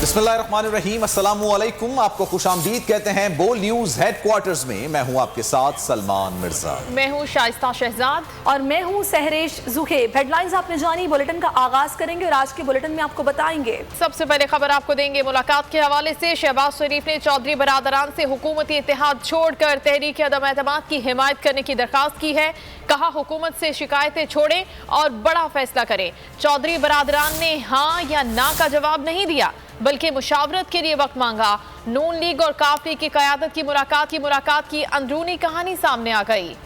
बिस्मिल्लाहिर्रहमानिर्रहीम, अस्सलामु अलैकुम। आपको खुशामदीद कहते हैं बोल न्यूज़ हेडक्वार्टर्स में। मैं हूं आपके साथ सलमान मिर्जा। मैं हूं शाइस्ता शहजाद और मैं हूं सहरेश जुहेब। हेडलाइंस आपने जानी, बुलेटिन का आगाज करेंगे और आज के बुलेटिन में आपको बताएंगे। सबसे पहले खबर आपको देंगे मुलाकात के हवाले से। शहबाज शरीफ ने चौधरी बरादरान से हुकूमती इत्तेहाद छोड़कर तहरीक अदम एतमाद की हिमायत करने की दरख्वास्त की है। कहा हुकूमत से शिकायतें छोड़ें और बड़ा फैसला करें। चौधरी बरादरान ने हाँ या ना का जवाब नहीं दिया बल्कि मुशावरत के लिए वक्त मांगा। नून लीग और काफ लीग की क़यादत की मुलाकात की अंदरूनी कहानी सामने आ गई।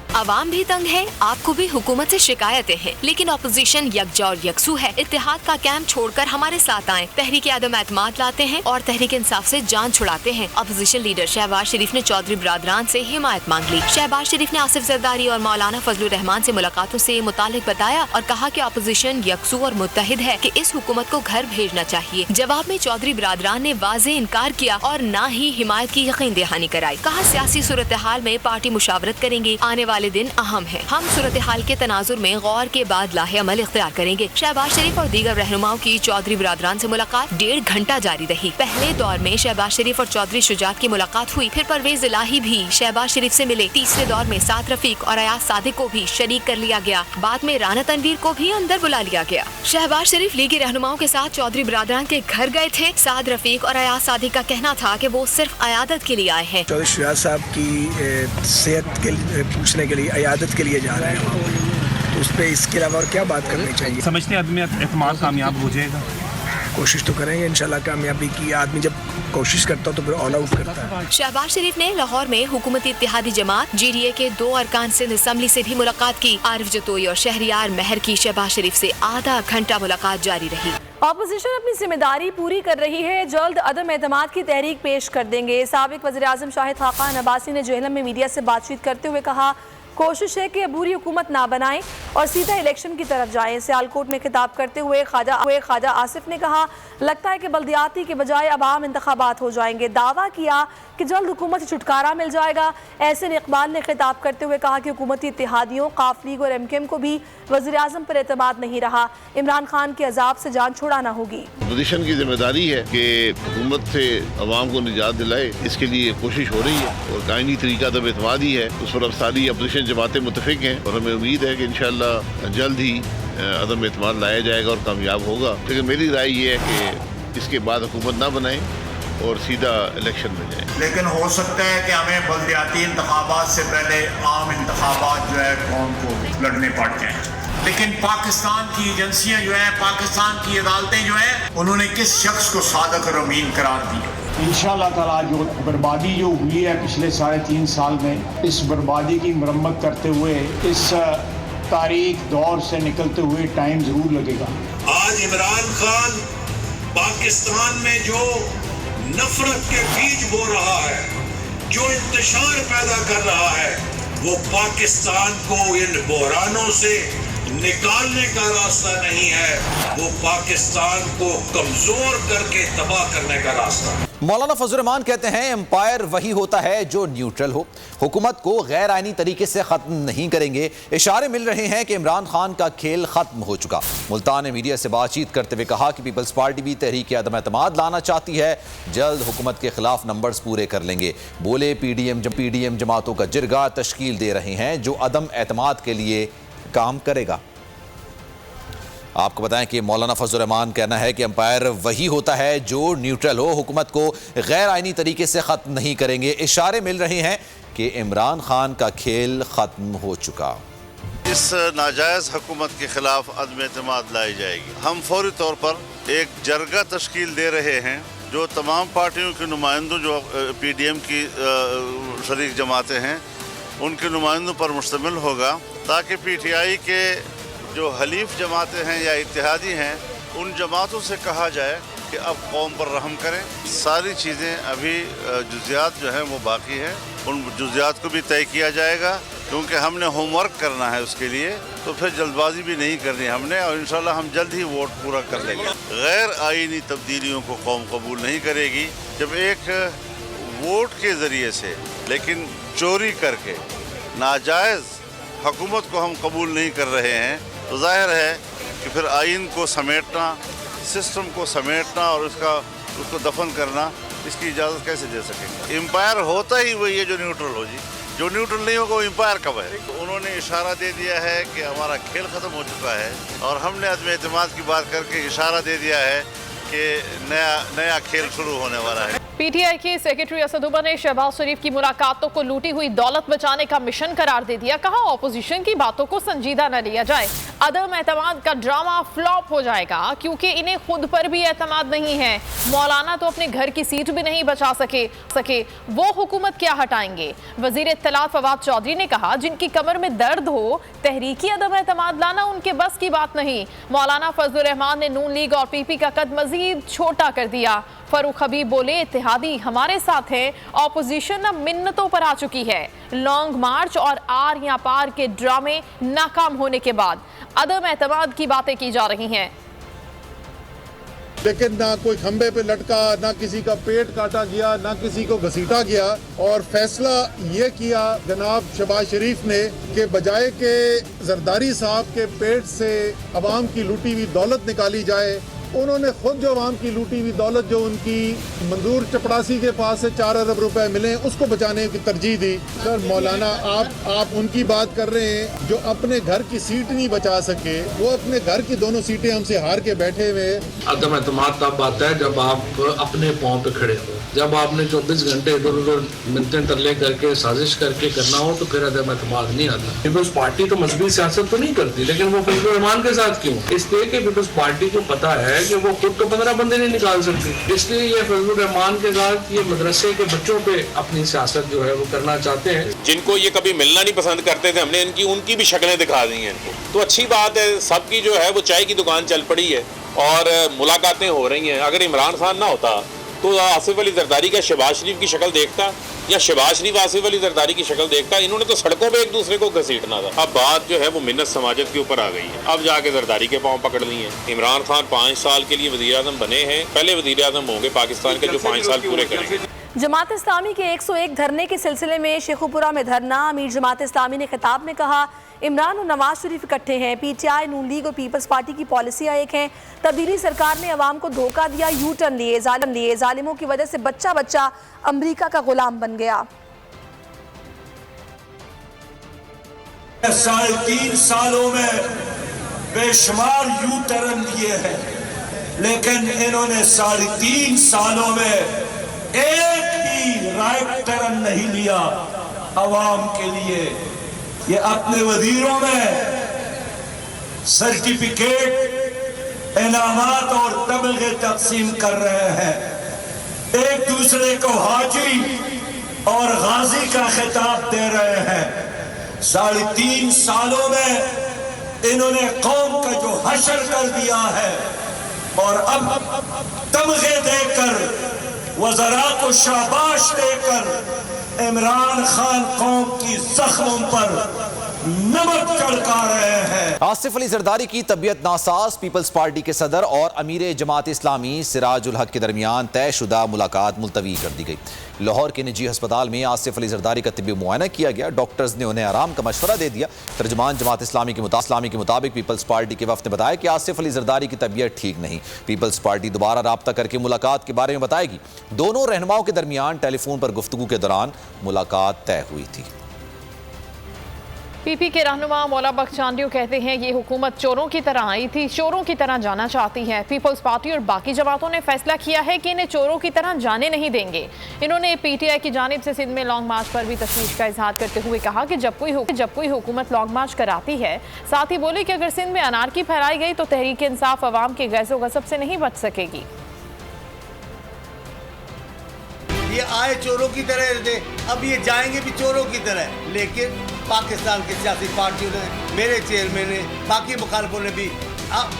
आवाम भी तंग है, आपको भी हुकूमत से शिकायतें हैं, लेकिन अपोजिशन यकजा और यकसू है। इत्तेहाद का कैंप छोड़कर हमारे साथ आएं। तहरीक आदम एतमाद लाते हैं और तहरीक इंसाफ से जान छुड़ाते हैं। अपोजिशन लीडर शहबाज शरीफ ने चौधरी बरादरान से हिमायत मांग ली। शहबाज शरीफ ने आसिफ जरदारी और मौलाना फजलुर रहमान से मुलाकातों से मुतालिक बताया और कहा कि अपोजिशन यकसू और मुत्तहिद है कि इस हुकूमत को घर भेजना चाहिए। जवाब में चौधरी बरादरान ने वाज़े इनकार किया और न ही हिमायत की यकीन दहानी कराई। कहा सियासी सूरत हाल में पार्टी मुशावरत करेंगे, आने वाले दिन अहम है। हम सूरत हाल के तनाजुर में गौर के बाद लाहे अमल इख्तियार करेंगे। शहबाज शरीफ और दीगर रहनुमाओं की चौधरी बरादरान से मुलाकात 1.5 घंटा जारी रही। पहले दौर में शहबाज शरीफ और चौधरी शुजात की मुलाकात हुई, फिर परवेज इलाही भी शहबाज शरीफ से मिले। तीसरे दौर में साद रफीक और अयाज सादिक को भी शरीक कर लिया गया। बाद में राना तनवीर को भी अंदर बुला लिया गया। शहबाज शरीफ लीगी रहनुमाओं के साथ चौधरी बरादरान के घर गए थे। साद रफीक और अयाज सादिक का कहना था कि वो सिर्फ अयादत के लिए आए हैं। चौधरी शुजात साहब की सेहत के पूछने के लिए, अयादत के लिए जा रहे हैं वहाँ पर, तो उस पर इसके अलावा और क्या बात करनी चाहिए? समझते हैं आदमी एतमाद कामयाब हो जाएगा। कोशिश तो करेंगे इंशाल्लाह कामयाबी की। आदमी जब कोशिश करता तो फिर ऑल आउट करता है। शहबाज शरीफ ने लाहौर में हुकूमती इत्तेहादी जमात GDA के 2 अरकान सिंध असम्बली से भी मुलाकात की। आरिफ जतोई और शहरियार महर की शहबाज शरीफ से आधा घंटा मुलाकात जारी रही। अपोजिशन अपनी जिम्मेदारी पूरी कर रही है, जल्द अदम एतमाद की तहरीक पेश कर देंगे। साबिक वज़ीर आज़म शाहिद खाकान अब्बासी ने जेहलम में मीडिया से बातचीत करते हुए कहा कोशिश है कि अबूरी हुकूमत ना बनाएं और सीधा इलेक्शन की तरफ जाएं। सियालकोट में खिताब करते हुए ख्वाजा आसिफ ने कहा लगता है कि बल्दियाती के बजाय अब आम इंतखाबात हो जाएंगे। दावा किया कि जल्द हुकूमत से छुटकारा मिल जाएगा। एहसन इकबाल ने खिताब करते हुए कहा कि हुकूमती इत्तेहादियों, काफ लीग और MKM को भी वज़ीर आज़म पर एतमाद नहीं रहा। इमरान खान के अजाब से जान छुड़ाना होगी। अपोजिशन की जिम्मेदारी है कि हुकूमत से अवाम को निजात दिलाए, इसके लिए कोशिश हो रही है और कायनी तरीका अदम एतमाद ही है। उस पर अब सारी अपोजिशन जमातें मुतफिक हैं और हमें उम्मीद है कि इंशाअल्लाह जल्द ही अदम एतमाद लाया जाएगा और कामयाब होगा। लेकिन मेरी राय ये है कि इसके बाद हुकूमत ना बनाएं और सीधा इलेक्शन में जाएं। लेकिन हो सकता है कि हमें बल्दियाती इंतखाबात से पहले आम इंतखाबात जो है कौम को लड़ने पड़ जाएं। लेकिन पाकिस्तान की एजेंसियां जो है, पाकिस्तान की अदालतें जो है, उन्होंने किस शख्स को सादिक और अमीन करार दिया? इंशाअल्लाह ताला जो बर्बादी जो हुई है पिछले 3.5 साल में, इस बर्बादी की मरम्मत करते हुए, इस तारीख दौर से निकलते हुए टाइम जरूर लगेगा। आज इमरान खान पाकिस्तान में जो नफरत के बीज बो रहा है, जो इंतशार पैदा कर रहा है, वो पाकिस्तान को इन बहरानों से निकालने का रास्ता नहीं है, वो पाकिस्तान को कमजोर करके तबाह करने का रास्ता है। मौलाना फजलुर रहमान कहते हैं एम्पायर वही होता है जो न्यूट्रल हो, हुकूमत को गैर आईनी तरीके से ख़त्म नहीं करेंगे। इशारे मिल रहे हैं कि इमरान खान का खेल ख़त्म हो चुका। मुल्तान ने मीडिया से बातचीत करते हुए कहा कि पीपल्स पार्टी भी तहरीक अदम एतमाद लाना चाहती है, जल्द हुकूमत के खिलाफ नंबर्स पूरे कर लेंगे। बोले PDM जमातों का जिरगा तश्कील दे रहे हैं जो अदम एतमाद के लिए काम करेगा। आपको बताएं कि मौलाना फजलुर रहमान कहना है कि अंपायर वही होता है जो न्यूट्रल हो, हुकूमत को गैर आईनी तरीके से ख़त्म नहीं करेंगे। इशारे मिल रहे हैं कि इमरान खान का खेल ख़त्म हो चुका। इस नाजायज़ हुकूमत के खिलाफ अदम एतमाद लाई जाएगी। हम फौरी तौर पर एक जरगा तश्कील दे रहे हैं जो तमाम पार्टियों के नुमाइंदों, जो PDM की शरीक जमातें हैं, उनके नुमाइंदों पर मुश्तमिल होगा, ताकि PTI के जो हलीफ जमातें हैं या इत्तेहादी हैं, उन जमातों से कहा जाए कि अब कौम पर रहम करें। सारी चीज़ें अभी जुज़ियात जो हैं वो बाकी हैं, उन जुज़ियात को भी तय किया जाएगा क्योंकि हमने होमवर्क करना है उसके लिए, तो फिर जल्दबाजी भी नहीं करनी हमने, और इंशाल्लाह हम जल्द ही वोट पूरा कर लेंगे। गैर आईनी तब्दीलियों को कौम कबूल नहीं करेगी। जब एक वोट के ज़रिए से, लेकिन चोरी करके नाजायज़ हुकूमत को हम कबूल नहीं कर रहे हैं, तो जाहिर है کہ پھر آئین کو سمیٹنا، سسٹم کو سمیٹنا اور اس کو دفن کرنا، اس کی اجازت کیسے دے سکیں گے؟ امپائر ہوتا ہی وہی ہے جو نیوٹرل ہو جی، جو نیوٹرل نہیں ہوگا وہ امپائر کب ہے؟ انہوں نے اشارہ دے دیا ہے کہ ہمارا کھیل ختم ہو چکا ہے، اور ہم نے عدم اعتماد کی بات کر کے اشارہ دے دیا ہے کہ نیا کھیل شروع ہونے والا ہے۔ پی ٹی آئی کی سیکریٹری اسد عمر نے شہباز شریف کی ملاقاتوں کو لوٹی ہوئی دولت بچانے کا مشن قرار دے دیا، کہا اپوزیشن کی باتوں کو سنجیدہ نہ لیا جائے، عدم اعتماد کا ڈرامہ فلاپ ہو جائے گا کیونکہ انہیں خود پر بھی اعتماد نہیں ہے۔ مولانا تو اپنے گھر کی سیٹ بھی نہیں بچا سکے، وہ حکومت کیا ہٹائیں گے؟ وزیر اطلاعات فواد چودھری نے کہا جن کی کمر میں درد ہو تحریکی عدم اعتماد لانا ان کے بس کی بات نہیں۔ مولانا فضل الرحمان نے نون لیگ اور پی پی کا قد مزید چھوٹا کر دیا۔ فاروق حبیب بولے اتحادی ہمارے ساتھ ہے، اپوزیشن اب منتوں پر آ چکی ہے۔ لانگ مارچ اور آر یا پار کے ڈرامے ناکام ہونے کے بعد عدم اعتماد کی باتیں کی جا رہی ہیں، لیکن نہ کوئی کھمبے پہ لٹکا، نہ کسی کا پیٹ کاٹا گیا، نہ کسی کو گھسیٹا گیا، اور فیصلہ یہ کیا جناب شہباز شریف نے کہ بجائے کہ زرداری صاحب کے پیٹ سے عوام کی لوٹی ہوئی دولت نکالی جائے، انہوں نے خود جو عوام کی لوٹی ہوئی دولت جو ان کی منظور چپڑاسی کے پاس سے 4 ارب روپے ملے اس کو بچانے کی ترجیح دی۔ سر مولانا آپ ان کی بات کر رہے ہیں جو اپنے گھر کی سیٹ نہیں بچا سکے، وہ اپنے گھر کی دونوں سیٹیں ہم سے ہار کے بیٹھے ہوئے۔ عدم اعتماد تب آتا ہے جب آپ اپنے پاؤں پہ کھڑے ہو، جب آپ نے 24 گھنٹے ادھر ادھر منتیں ترلے کر کے سازش کر کے کرنا ہو تو پھر عدم اعتماد نہیں آتا۔ پیپلز پارٹی تو مذہبی سیاست تو نہیں کرتی، لیکن وہ فضل الرحمان کے ساتھ کیوں؟ اس لیے کہ پیپلز پارٹی کو پتا ہے کہ وہ خود تو 15 بندے نہیں نکال سکتے، اس لیے یہ فضل الرحمان کے ساتھ یہ مدرسے کے بچوں پہ اپنی سیاست جو ہے وہ کرنا چاہتے ہیں۔ جن کو یہ کبھی ملنا نہیں پسند کرتے تھے، ہم نے ان کی بھی شکلیں دکھا دی ہیں ان کو، تو اچھی بات ہے، سب کی جو ہے وہ چائے کی دکان چل پڑی ہے اور ملاقاتیں ہو رہی ہیں۔ اگر عمران خان نہ ہوتا تو آصف علی زرداری کا شہباز شریف کی شکل دیکھتا یا شہباز شریف آصف علی زرداری کی شکل دیکھتا؟ انہوں نے تو سڑکوں پہ ایک دوسرے کو گھسیٹنا تھا۔ اب بات جو ہے وہ منت سماجت کے اوپر آ گئی ہے، اب جا کے زرداری کے پاؤں پکڑ لی ہیں۔ عمران خان 5 سال کے لیے وزیر اعظم بنے ہیں، پہلے وزیر اعظم ہوں گے پاکستان کے جو 5 سال پورے کریں گے۔ جماعت اسلامی کے 101 دھرنے کے سلسلے میں شیخوپورہ میں دھرنا، امیر جماعت اسلامی نے خطاب میں کہا عمران اور نواز شریف اکٹھے ہیں، P T I, Noon league اور پیپلز پارٹی کی پالیسیاں ایک ہیں، تبدیلی سرکار نے عوام کو دھوکہ دیا، یو ٹرن لیے، ظالموں کی وجہ سے بچہ امریکہ کا غلام بن گیا۔ 3.5 سالوں میں بے شمار یو ٹرن لیے ہیں، لیکن انہوں نے 3.5 سالوں میں ایک بھی رائٹ ٹرن نہیں لیا عوام کے لیے۔ یہ اپنے وزیروں میں سرٹیفکیٹ، انعامات اور تمغے تقسیم کر رہے ہیں، ایک دوسرے کو حاجی اور غازی کا خطاب دے رہے ہیں۔ 3.5 سالوں میں انہوں نے قوم کا جو حشر کر دیا ہے، اور اب تمغے دے کر، وزراء کو شاباش دے کر عمران خان قوم کی زخموں پر نمک چھڑکا رہے ہیں۔ آصف علی زرداری کی طبیعت ناساز، پیپلز پارٹی کے صدر اور امیر جماعت اسلامی سراج الحق کے درمیان طے شدہ ملاقات ملتوی کر دی گئی۔ لاہور کے نجی ہسپتال میں آصف علی زرداری کا طبی معائنہ کیا گیا، ڈاکٹرز نے انہیں آرام کا مشورہ دے دیا۔ ترجمان جماعت اسلامی کے مطابق پیپلز پارٹی کے وفد نے بتایا کہ آصف علی زرداری کی طبیعت ٹھیک نہیں، پیپلز پارٹی دوبارہ رابطہ کر کے ملاقات کے بارے میں بتائے گی۔ دونوں رہنماؤں کے درمیان ٹیلی فون پر گفتگو کے دوران ملاقات طے ہوئی تھی۔ پی پی کے رہنما مولا بخش چاندیو کہتے ہیں یہ حکومت چوروں کی طرح آئی تھی، چوروں کی طرح جانا چاہتی ہے۔ پیپلز پارٹی اور باقی جماعتوں نے فیصلہ کیا ہے کہ انہیں چوروں کی طرح جانے نہیں دیں گے۔ انہوں نے پی ٹی آئی کی جانب سے سندھ میں لانگ مارچ پر بھی تشویش کا اظہار کرتے ہوئے کہا کہ جب کوئی حکومت لانگ مارچ کراتی ہے، ساتھ ہی بولے کہ اگر سندھ میں انارکی پھیلائی گئی تو تحریک انصاف عوام کے غیظ و غضب سے نہیں بچ سکے گی۔ یہ آئے چوروں کی طرح تھے، اب یہ جائیں گے بھی چوروں کی طرح، لیکن پاکستان کی سیاسی پارٹیوں نے، میرے چیئرمین نے، باقی مخالفوں نے بھی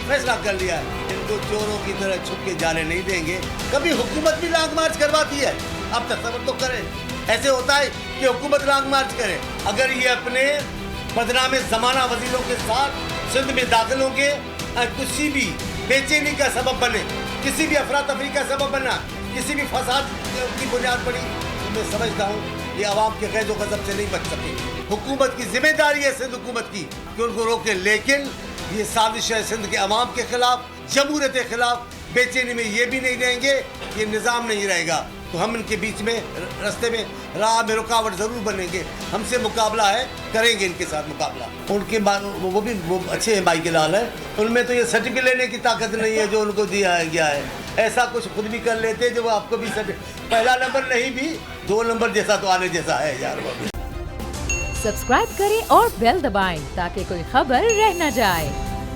فیصلہ کر لیا ہے ان کو چوروں کی طرح چھپ کے جانے نہیں دیں گے۔ کبھی حکومت بھی لانگ مارچ کرواتی ہے، اب تصور تو کریں، ایسے ہوتا ہے کہ حکومت لانگ مارچ کرے، اگر یہ اپنے بدنام زمانہ وزیروں کے ساتھ سندھ میں داخل ہوں گے، کسی بھی بے چینی کا سبب بنے، کسی بھی افراتفری کا سبب بنا، کسی بھی فساد کی بنیاد پڑی، میں سمجھتا ہوں یہ عوام کے غیظ و غضب سے نہیں بچ سکے۔ حکومت کی ذمہ داری ہے سندھ حکومت کی کہ ان کو روکے، لیکن ये साजिश है सिंध के अवाम के खिलाफ, जमहूरियत के खिलाफ। बेचैनी में ये भी नहीं रहेंगे, ये निज़ाम नहीं रहेगा, तो हम इनके बीच में रास्ते में राह में रुकावट ज़रूर बनेंगे। हमसे मुकाबला है, करेंगे इनके साथ मुकाबला। उनके वो अच्छे हैं, भाई के लाल है, उनमें तो ये सर्टिफिकेट लेने की ताकत नहीं है जो उनको दिया गया है। ऐसा कुछ खुद भी कर लेते जो आपको भी पहला नंबर नहीं भी 2 नंबर जैसा तो आने जैसा है यार। सब्सक्राइब करें और बेल दबाएं ताकि कोई खबर रह न जाए।